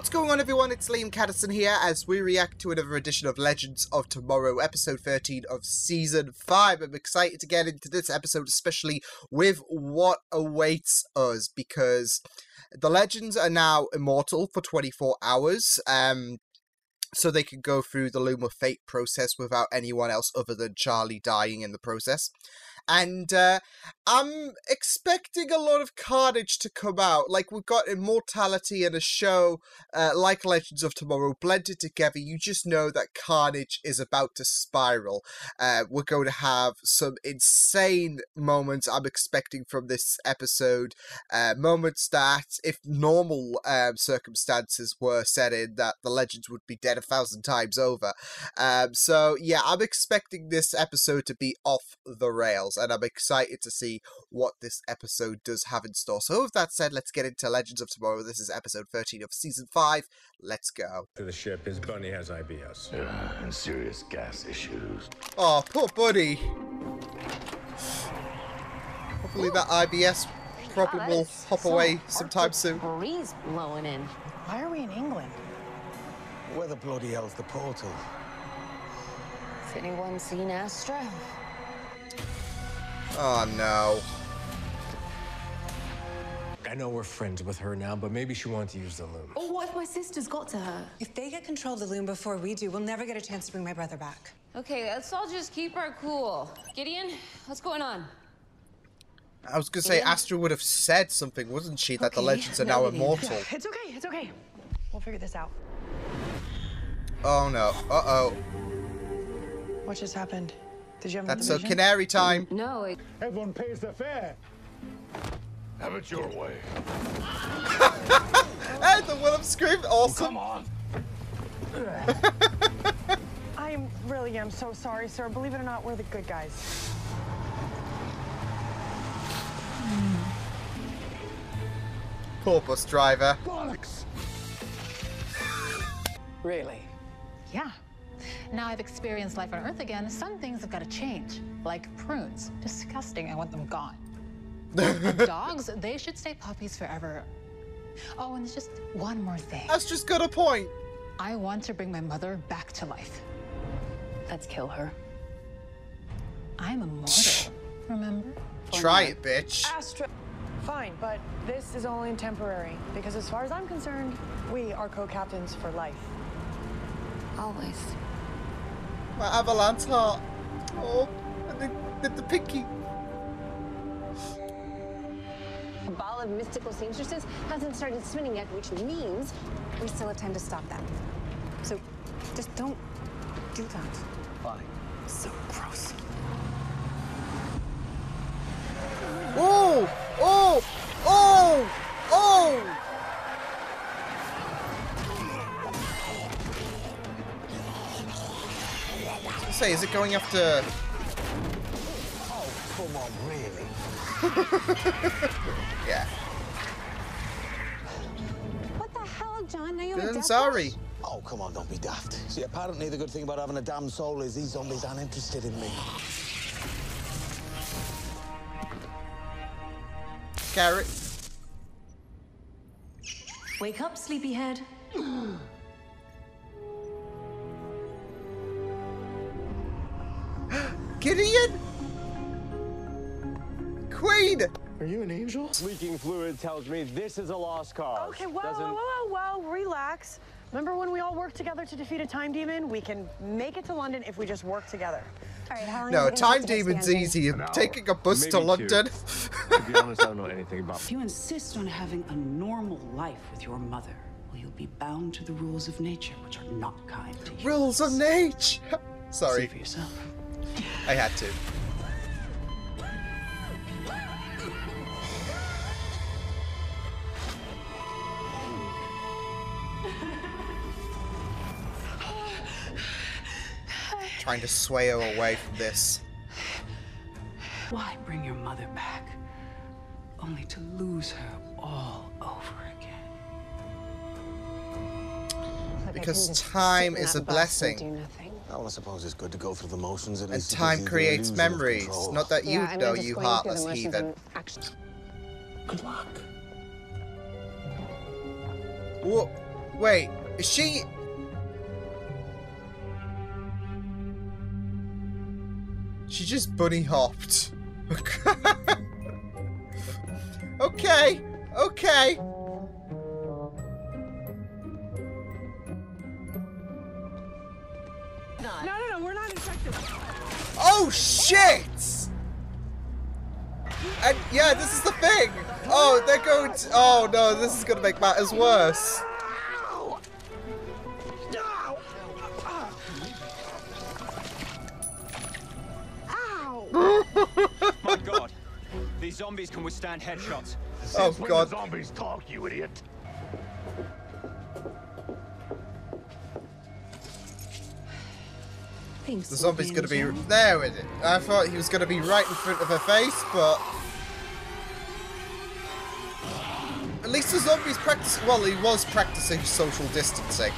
What's going on, everyone? It's Liam Caddison here as we react to another edition of Legends of Tomorrow, episode 13 of season 5. I'm excited to get into this episode, especially with what awaits us, because the legends are now immortal for 24 hours. So they can go through the Loom of Fate process without anyone else other than Charlie dying in the process. And I'm expecting a lot of carnage to come out. Like, we've got immortality in a show like Legends of Tomorrow blended together. You just know that carnage is about to spiral. We're going to have some insane moments I'm expecting from this episode. Moments that, if normal circumstances were set in, that the legends would be dead 1,000 times over. So yeah, I'm expecting this episode to be off the rails, and I'm excited to see what this episode does have in store. So with that said, let's get into Legends of Tomorrow. This is episode 13 of season 5. Let's go. To the ship, his bunny has IBS. Yeah, and serious gas issues. Oh, poor buddy. Hopefully that IBS problem will hop away sometime soon. Breeze blowing in. Why are we in England? Where the bloody hell's the portal? Has anyone seen Astra? Oh no. I know we're friends with her now, but maybe she wanted to use the loom. Oh, what if my sister's got to her? If they get control of the loom before we do, we'll never get a chance to bring my brother back. Okay, let's all just keep our cool. Gideon, what's going on? I was going to say, Astra would have said something, wasn't she? That the legends are now immortal. Yeah, it's okay. We'll figure this out. Oh no. Uh-oh. What just happened? Did you have That's another so vision? canary time. No, Everyone pays their fare. Have it your way. Hey, the Willem scream, awesome. Come on. I really am so sorry, sir. Believe it or not, we're the good guys. Poor bus driver. Bollocks. Really? Yeah. Now I've experienced life on Earth again, some things have got to change. Like prunes. Disgusting, I want them gone. And dogs, they should stay puppies forever. Oh, and there's just one more thing. That's just got a point. I want to bring my mother back to life. let's kill her. I'm immortal, remember? Try it, bitch. Astra. Fine, but this is only temporary, because as far as I'm concerned, we are co-captains for life. Always. My avalanche heart. Oh, and the pinky. A ball of mystical seamstresses hasn't started spinning yet, which means We still have time to stop them. So just don't do that. Fine. So gross. Oh! Oh! Oh! Oh! I was gonna say, is it going after... Oh, come on, really? Yeah. What the hell, John? Now you're a Good, death sorry. wish? Oh, come on, don't be daft. See, apparently the good thing about having a damn soul is these zombies aren't interested in me. Carrot. Wake up, sleepyhead. Gideon? Queen! Are you an angel? Leaking fluid tells me this is a lost cause. Okay, whoa, relax. Remember when we all worked together to defeat a time demon? We can make it to London if we just work together. All right, how long No, is it gonna time take to get demon's to the end? easy. An hour. Taking a bus to Maybe London. To be honest, I don't know anything about If you insist on having a normal life with your mother, well, you'll be bound to the rules of nature, which are not kind to you. Rules of nature. See Sorry, for yourself. I had to. Trying to sway her away from this. Why bring your mother back, only to lose her all over again? Like I Because can just time sit in is that a bus blessing. and do nothing. Well, I suppose it's good to go through the motions at And least. time creates memories. Not that you I know, meant just you going through the heartless motions heathen. and actually. Good luck. Whoa. Wait, is she... She just bunny hopped. Okay, okay. No, we're not infected. Oh shit! And yeah, this is the thing. Oh, they're going to... Oh no, this is gonna make matters worse. My God, these zombies can withstand headshots. Oh God. Zombies talk, you idiot. Thanks, The zombie's gonna be there with it. I thought he was gonna be right in front of her face, but at least the zombie's practicing. Well, he was practicing social distancing.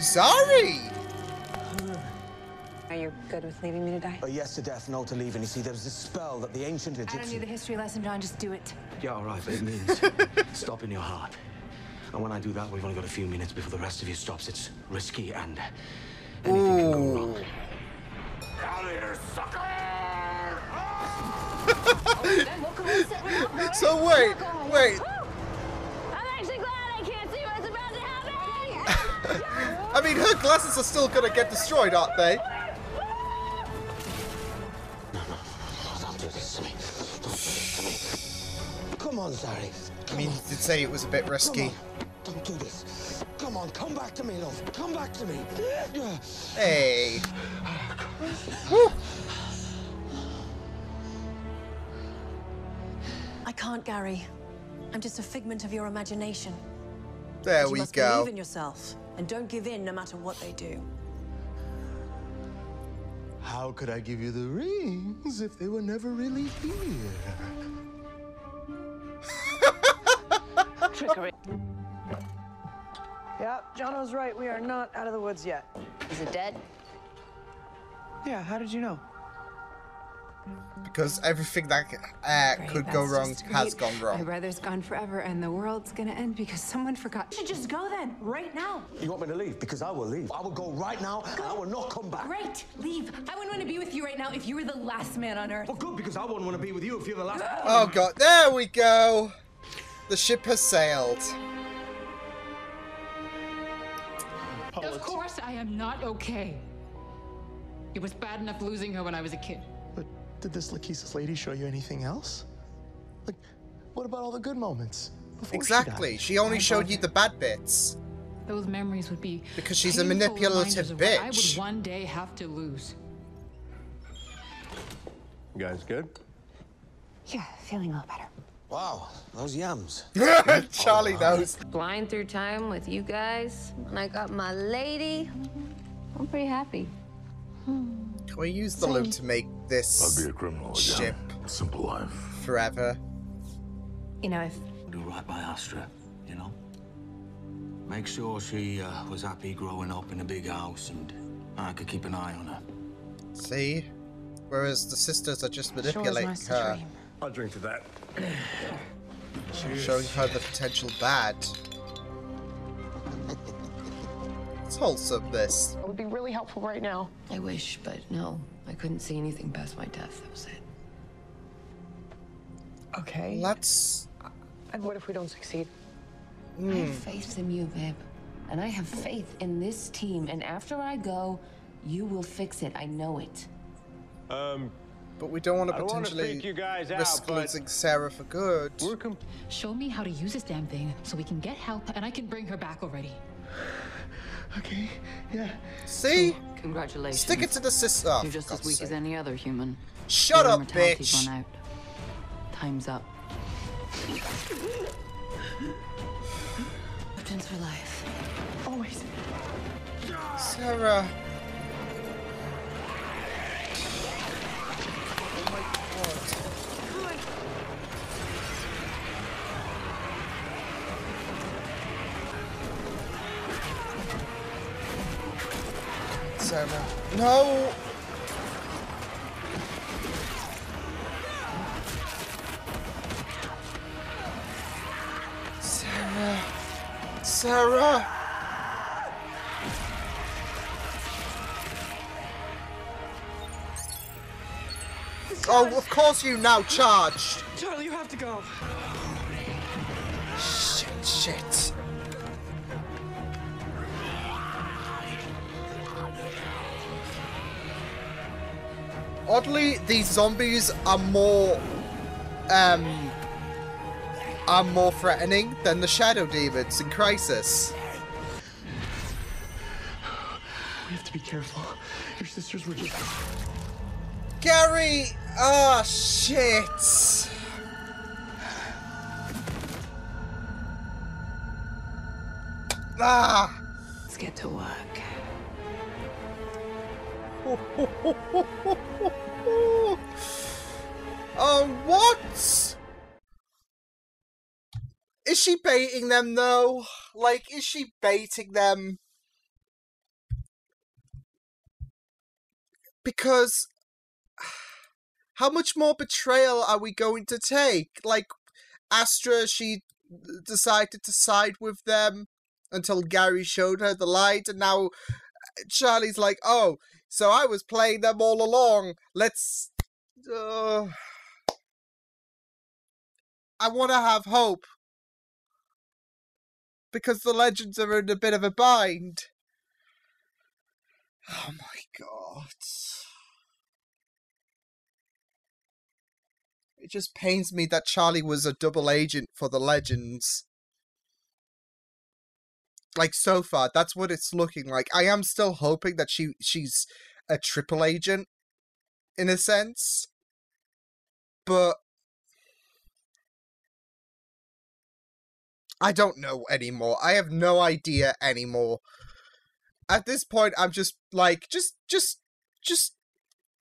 Sorry. Are you good with leaving me to die? Yes to death, no to leaving. You see, there was this spell that the ancient I don't need the Egyptians... history lesson, John. Just do it. Yeah, all right, but it means stopping your heart. And when I do that, we've only got a few minutes before the rest of you stops. It's risky and anything can go wrong. Out of here, sucker! So wait. I'm actually glad I can't see what's about to happen. I mean, her glasses are still gonna get destroyed, aren't they? Don't do this to me. Don't do this to me. Come on, Zari. I mean, he did say it was a bit risky. Don't do this. Come on, come back to me, love. Come back to me. Hey. Woo. I can't, Gary. I'm just a figment of your imagination. There You we must go. believe in yourself and don't give in no matter what they do. How could I give you the rings if they were never really here? Trickery. Yeah, Jono's right. We are not out of the woods yet. Is it dead? Yeah, how did you know? Because everything that could go wrong has gone My wrong. brother's gone forever, and the world's gonna end because someone forgot. You should just go then, right now. You want me to leave? Because I will leave. I will go right now, and I will not come back. Great, leave. I wouldn't want to be with you right now if you were the last man on Earth. Well, good, because I wouldn't want to be with you if you're the last... Oh God, there we go. The ship has sailed. Of course I am not okay. It was bad enough losing her when I was a kid. But did this Lachesis lady show you anything else? Like, what about all the good moments? before Exactly. She only showed you the bad bits. Those memories would be because she's a painful manipulative reminders of what I bitch. would one day have to lose. You guys good? Yeah, feeling a lot better. Wow, those yams. Charlie knows. Flying through time with you guys, and I got my lady. I'm pretty happy. Can we use the loot to make this I'd be a criminal ship again. Simple life. forever? You know, if Do right by Astra, you know? Make sure she was happy growing up in a big house and I could keep an eye on her. See? Whereas the sisters are just sure manipulating was nice to her, dream. I'll drink to that. showing her the potential bad. It's wholesome, this. It would be really helpful right now. I wish, but no. I couldn't see anything past my death. That was it. Okay. Let's... And what if we don't succeed? I have faith in you, babe. And I have faith in this team. And after I go, you will fix it. I know it. But we don't want to I don't wanna potentially freak you guys risk out, but losing Sarah for good. Show me how to use this damn thing so we can get help and I can bring her back already. Okay, yeah. See? Congratulations. Stick it to the sister. Oh, You're just for as God's weak sake. as any other human. Shut Your up, mortality's bitch. run out. Time's up. Captains for life. Always. Sarah. Sarah. No! Sarah! Oh, of course you now charged! Charlie, you have to go. Shit. Oddly, these zombies are more threatening than the shadow demons in Crisis. We have to be careful. Your sisters were just... Gary! Ah, shit! Ah! Let's get to work. Oh, what? Is she baiting them, though? Like, is she baiting them? Because how much more betrayal are we going to take? Like, Astra, she decided to side with them until Gary showed her the light, and now Charlie's like, oh, so I was playing them all along. Let's... I want to have hope. Because the legends are in a bit of a bind. Oh my god. It just pains me that Charlie was a double agent for the legends. Like, so far, that's what it's looking like. I am still hoping that she's a triple agent, in a sense. But I don't know anymore. I have no idea anymore. At this point, I'm just like, just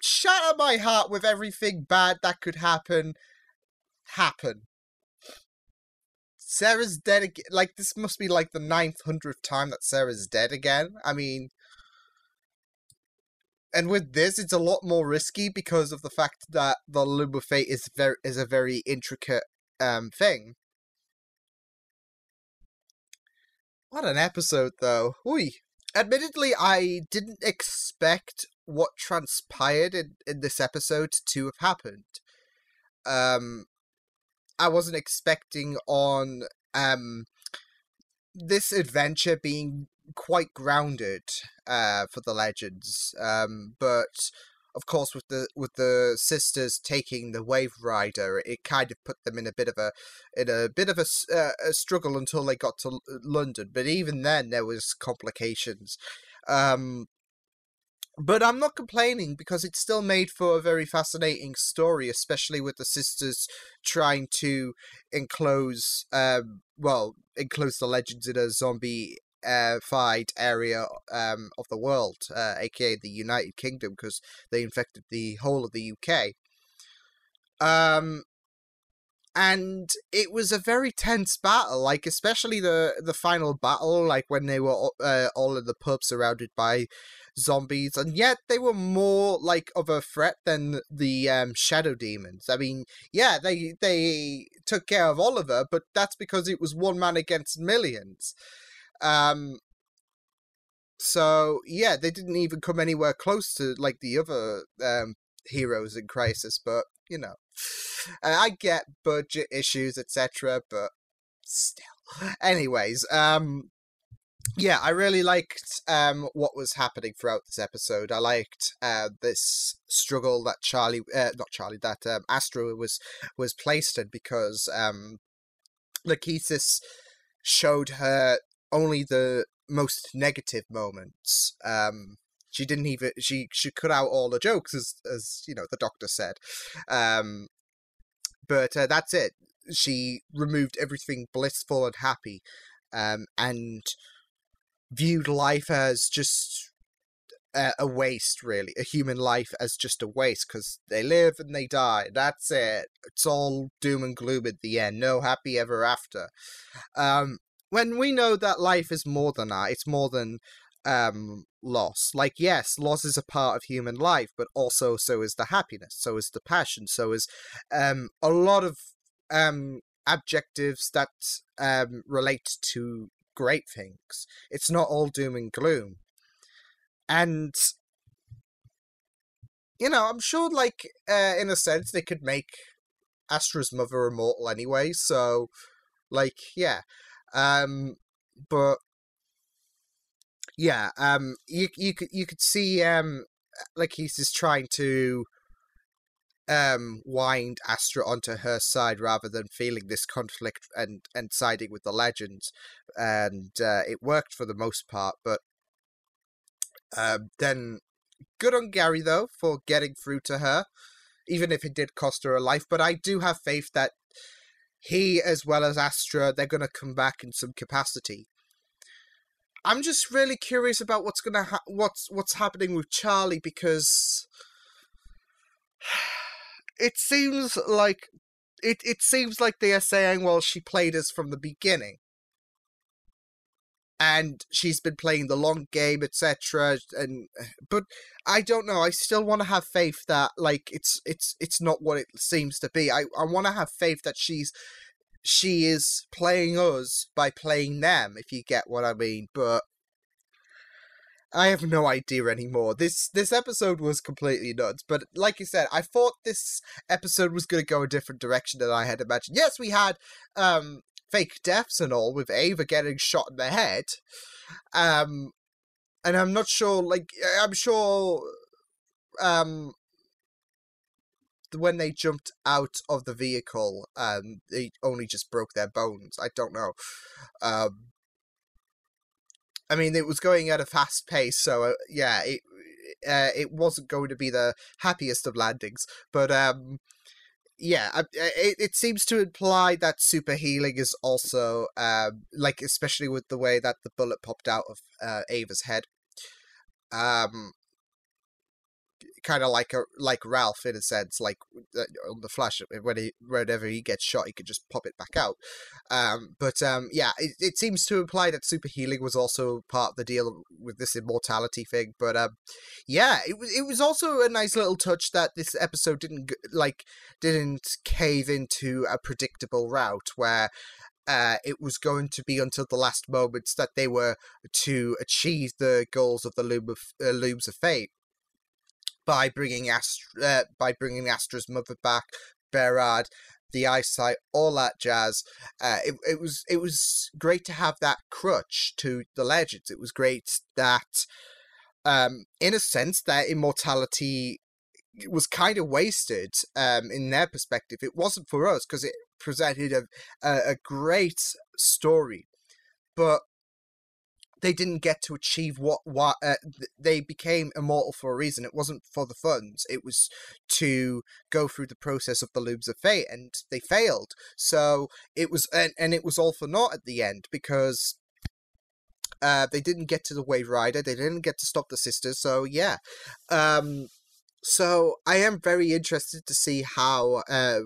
shatter my heart with everything bad that could happen. Sarah's dead again. Like, this must be like the 900th time that Sarah's dead again. I mean, and with this, it's a lot more risky because of the fact that the Loom of Fate is a very intricate thing. What an episode, though. Oi. Admittedly, I didn't expect what transpired in this episode to have happened. I wasn't expecting on this adventure being quite grounded for the legends, but of course with the sisters taking the Wave Rider, it kind of put them in a bit of a struggle until they got to London. But even then, there was complications. But I'm not complaining because it still made for a very fascinating story, especially with the sisters trying to enclose the legends in a zombie-fied area of the world, aka the United Kingdom, because they infected the whole of the UK. And it was a very tense battle, like, especially the final battle, like, when they were all in the pub surrounded by zombies, and yet they were more, like, of a threat than the shadow demons. I mean, yeah, they took care of Oliver, but that's because it was one man against millions. So, yeah, they didn't even come anywhere close to, like, the other heroes in Crisis, but, you know. I get budget issues, etc., but still. Anyways, yeah, I really liked what was happening throughout this episode. I liked this struggle that Astra was placed in, because Lachesis showed her only the most negative moments. She didn't even she cut out all the jokes, as you know, the doctor said. But that's it. She removed everything blissful and happy, and viewed life as just a waste, really. A human life as just a waste, because they live and they die. That's it. It's all doom and gloom at the end. No happy ever after. When we know that life is more than that, it's more than loss. Like, yes, loss is a part of human life, but also so is the happiness, so is the passion, so is a lot of adjectives that relate to great things. It's not all doom and gloom. And, you know, I'm sure, like, in a sense, they could make Astra's mother immortal anyway, so, like, yeah. But, yeah, you could see, like, he's just trying to wind Astra onto her side rather than feeling this conflict and siding with the legends. And it worked for the most part, but then good on Gary, though, for getting through to her, even if it did cost her a life. But I do have faith that he, as well as Astra, they're going to come back in some capacity. I'm just really curious about what's happening with Charlie, because it seems like they are saying, well, she played us from the beginning, and she's been playing the long game, etc. But I don't know. I still want to have faith that, like, it's not what it seems to be. I want to have faith that she is playing us by playing them, if you get what I mean. But I have no idea anymore. This episode was completely nuts. But like you said, I thought this episode was going to go a different direction than I had imagined. Yes, we had fake deaths and all, with Ava getting shot in the head. And I'm not sure, like, I'm sure when they jumped out of the vehicle, they only just broke their bones. I don't know. I mean, it was going at a fast pace, so yeah, it wasn't going to be the happiest of landings. But yeah, it seems to imply that super healing is also, like, especially with the way that the bullet popped out of Ava's head. Kind of like Ralph, in a sense, like on the Flash, whenever he gets shot, he could just pop it back out. But yeah, it seems to imply that super healing was also part of the deal with this immortality thing. But yeah, it was also a nice little touch that this episode didn't cave into a predictable route where it was going to be until the last moments that they were to achieve the goals of the Looms of Fate. By bringing Astra's mother back, Berard, the eyesight, all that jazz. It was great to have that crutch to the legends. It was great that, in a sense, their immortality was kind of wasted. In their perspective, it wasn't for us because it presented a great story, but they didn't get to achieve what they became immortal for a reason. It wasn't for the funds. It was to go through the process of the Looms of Fate, and they failed. So it was, and it was all for naught at the end, because they didn't get to the Wave Rider. They didn't get to stop the sisters. So yeah. So I am very interested to see how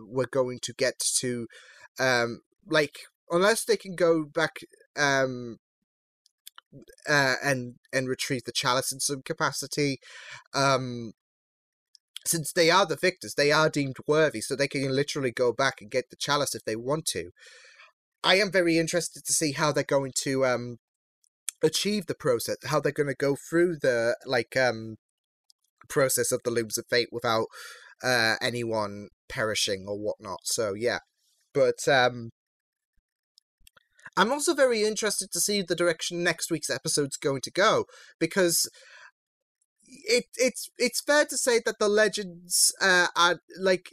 we're going to get to, like, unless they can go back and retrieve the chalice in some capacity. Since they are the victors, they are deemed worthy, so they can literally go back and get the chalice if they want to. I am very interested to see how they're going to achieve the process, how they're going to go through the process of the Looms of Fate without anyone perishing or whatnot. So yeah, but I'm also very interested to see the direction next week's episode's going to go, because it's fair to say that the legends are, like,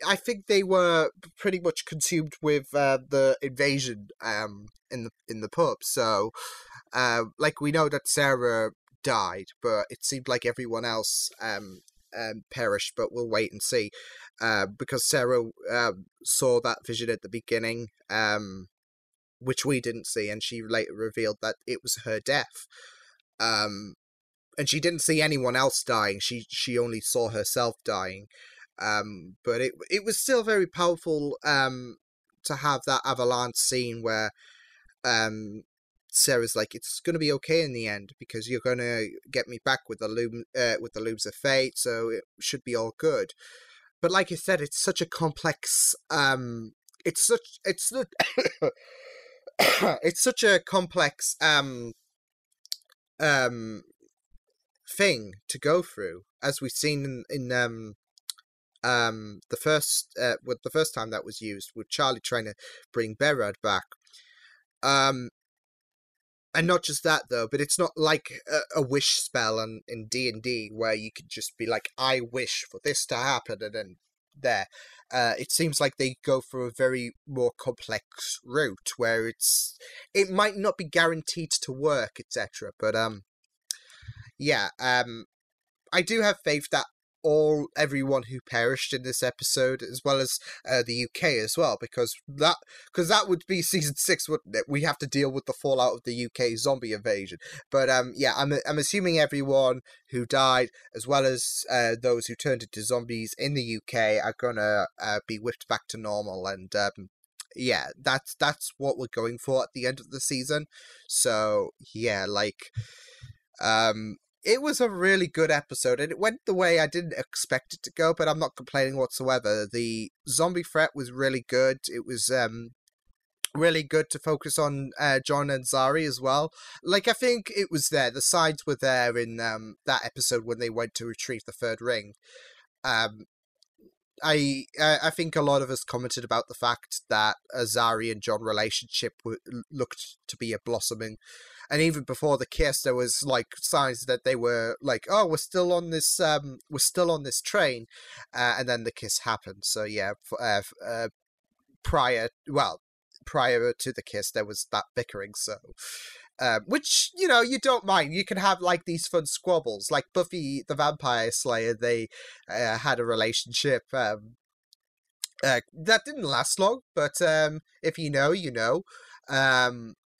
I think they were pretty much consumed with the invasion in the pub. So like, we know that Sarah died, but it seemed like everyone else perished. But we'll wait and see, because Sarah saw that vision at the beginning, which we didn't see, and she later revealed that it was her death. And she didn't see anyone else dying. She only saw herself dying. But it was still very powerful to have that avalanche scene where Sarah's like, it's going to be okay in the end, because you're going to get me back with the Looms of Fate, so it should be all good. But like you said, it's such a complex it's such it's such a complex thing to go through, as we've seen in the first time that was used with Charlie trying to bring Berard back. And not just that though, but it's not like a wish spell in D&D where you could just be like, I wish for this to happen, and then there. It seems like they go through a very more complex route where it might not be guaranteed to work, etc. But yeah, I do have faith that everyone who perished in this episode, as well as the UK as well, because that would be season 6, wouldn't it? We have to deal with the fallout of the UK zombie invasion. But yeah, I'm assuming everyone who died, as well as those who turned into zombies in the UK, are gonna be whipped back to normal, and yeah, that's what we're going for at the end of the season. So yeah, like it was a really good episode, and it went the way I didn't expect it to go, but I'm not complaining whatsoever. The zombie threat was really good. It was really good to focus on John and Zari as well. Like, I think it was there. The sides were there in that episode when they went to retrieve the third ring. I think a lot of us commented about the fact that a Zari and John relationship looked to be a blossoming. And even before the kiss, there was like signs that they were like, "Oh, we're still on this train," and then the kiss happened. So yeah, prior to the kiss, there was that bickering. So, which you don't mind. You can have like these fun squabbles, like Buffy the Vampire Slayer. They had a relationship. That didn't last long, but if you know, you know.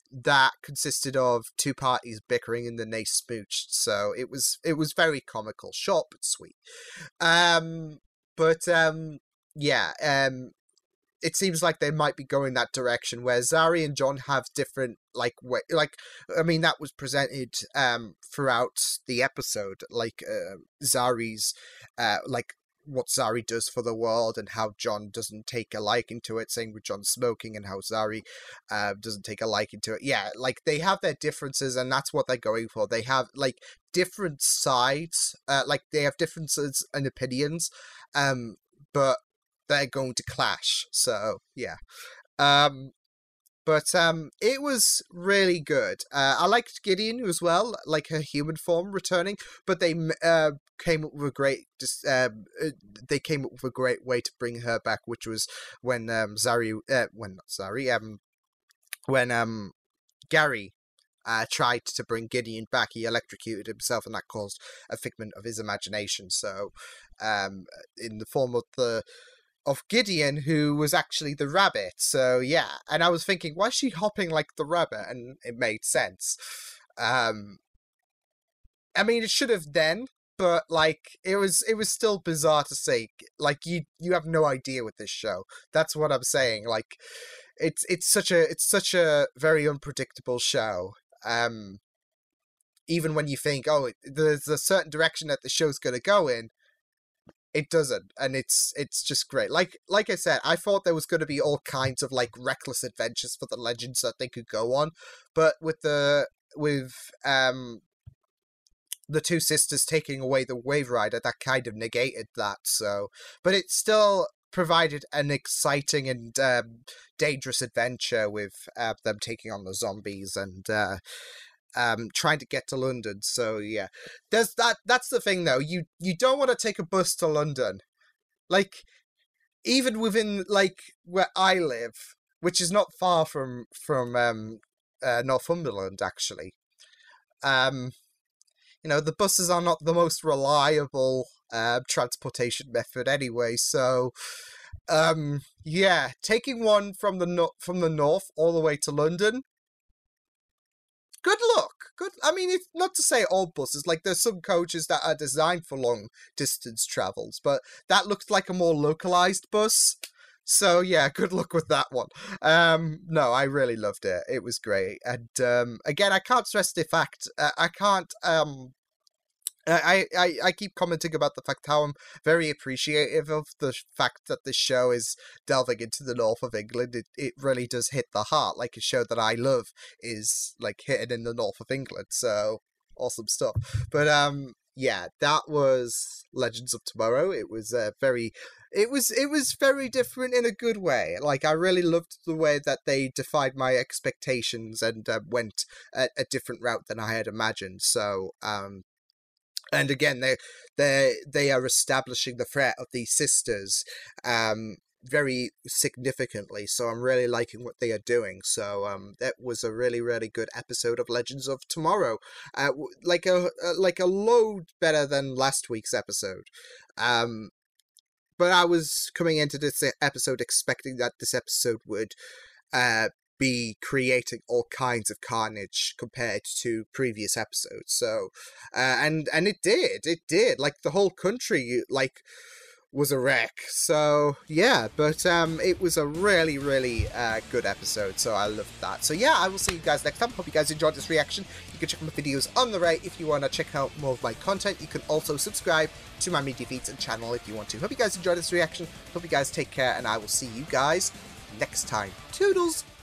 That consisted of two parties bickering and then they smooched, so it was very comical, short but sweet. Yeah, it seems like they might be going that direction where Zari and John have different I mean, that was presented throughout the episode, like Zari's like what Zari does for the world and how John doesn't take a liking to it, same with John smoking and how Zari doesn't take a liking to it. Yeah, like they have their differences and that's what they're going for. They have like different sides, like they have differences and opinions, but they're going to clash. So yeah. But it was really good. I liked Gideon as well, like her human form returning. But they came up with a great, way to bring her back, which was when Gary tried to bring Gideon back. He electrocuted himself, and that caused a figment of his imagination. So, in the form of Gideon, who was actually the rabbit. So yeah, and I was thinking, why is she hopping like the rabbit? And it made sense. I mean, it should have then, but like it was still bizarre to say. Like you have no idea with this show. That's what I'm saying. Like it's such a very unpredictable show. Even when you think, oh, there's a certain direction that the show's going to go in, it doesn't, and it's just great. Like I said, I thought there was going to be all kinds of like reckless adventures for the Legends that they could go on, but with the two sisters taking away the Wave Rider, that kind of negated that. So, but it still provided an exciting and dangerous adventure with them taking on the zombies and trying to get to London. So yeah, there's that's the thing though, you don't want to take a bus to London, like even within like where I live, which is not far from Northumberland actually. The buses are not the most reliable transportation method anyway, so yeah, taking one from the north all the way to London, good luck. Good. I mean, it's not to say all buses. Like, there's some coaches that are designed for long distance travels, but that looked like a more localized bus. So yeah, good luck with that one. No, I really loved it. It was great. And again, I can't stress the fact. I can't I keep commenting about the fact how I'm very appreciative of the fact that this show is delving into the north of England. It really does hit the heart, like a show that I love is like hitting in the north of England. So awesome stuff. But yeah, that was Legends of Tomorrow. It was it was very different in a good way. Like, I really loved the way that they defied my expectations and went a different route than I had imagined. So and again, they are establishing the threat of these sisters very significantly. So I'm really liking what they are doing. So that was a really, really good episode of Legends of Tomorrow. Like a load better than last week's episode. But I was coming into this episode expecting that this episode would be creating all kinds of carnage compared to previous episodes. So and it did. Like, the whole country like was a wreck. So yeah, but it was a really, really good episode, so I loved that. So yeah, I will see you guys next time. Hope you guys enjoyed this reaction. You can check my videos on the right if you want to check out more of my content. You can also subscribe to my media feeds and channel if you want to. Hope you guys enjoyed this reaction. Hope you guys take care, and I will see you guys next time. Toodles!